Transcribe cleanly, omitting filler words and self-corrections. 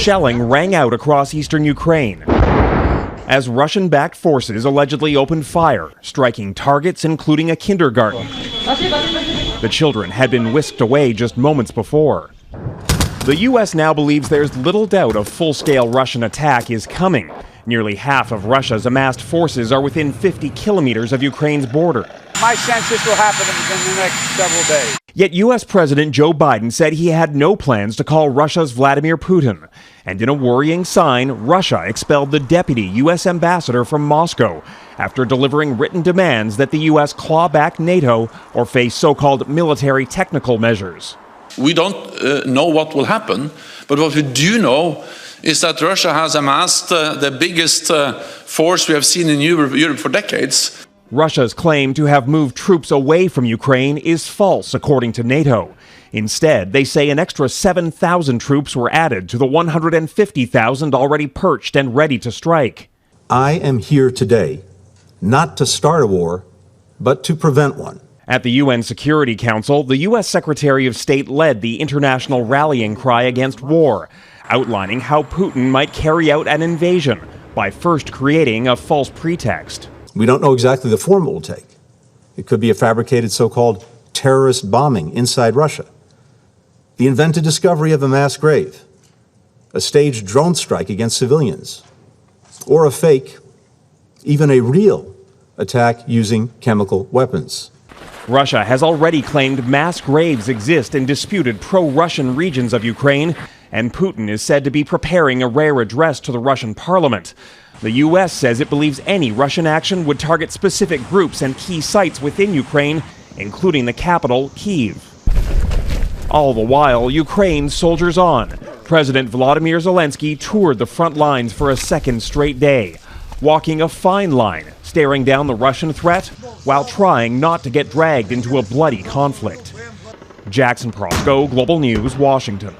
Shelling rang out across eastern Ukraine as Russian-backed forces allegedly opened fire, striking targets including a kindergarten. The children had been whisked away just moments before. The U.S. now believes there's little doubt a full-scale Russian attack is coming. Nearly half of Russia's amassed forces are within 50 kilometers of Ukraine's border. My sense this will happen in the next several days. Yet U.S. President Joe Biden said he had no plans to call Russia's Vladimir Putin. And in a worrying sign, Russia expelled the deputy U.S. ambassador from Moscow after delivering written demands that the U.S. claw back NATO or face so-called military technical measures. We don't know what will happen, but what we do know is that Russia has amassed the biggest force we have seen in Europe for decades. Russia's claim to have moved troops away from Ukraine is false, according to NATO. Instead, they say an extra 7,000 troops were added to the 150,000 already perched and ready to strike. I am here today not to start a war, but to prevent one. At the UN Security Council, the U.S. Secretary of State led the international rallying cry against war, outlining how Putin might carry out an invasion by first creating a false pretext. We don't know exactly the form it will take. It could be a fabricated so-called terrorist bombing inside Russia, the invented discovery of a mass grave, a staged drone strike against civilians, or a fake, even a real, attack using chemical weapons. Russia has already claimed mass graves exist in disputed pro-Russian regions of Ukraine, and Putin is said to be preparing a rare address to the Russian parliament. The U.S. says it believes any Russian action would target specific groups and key sites within Ukraine, including the capital, Kyiv. All the while, Ukraine soldiers on. President Volodymyr Zelensky toured the front lines for a second straight day, walking a fine line, staring down the Russian threat while trying not to get dragged into a bloody conflict. Jackson Proskow, Global News, Washington.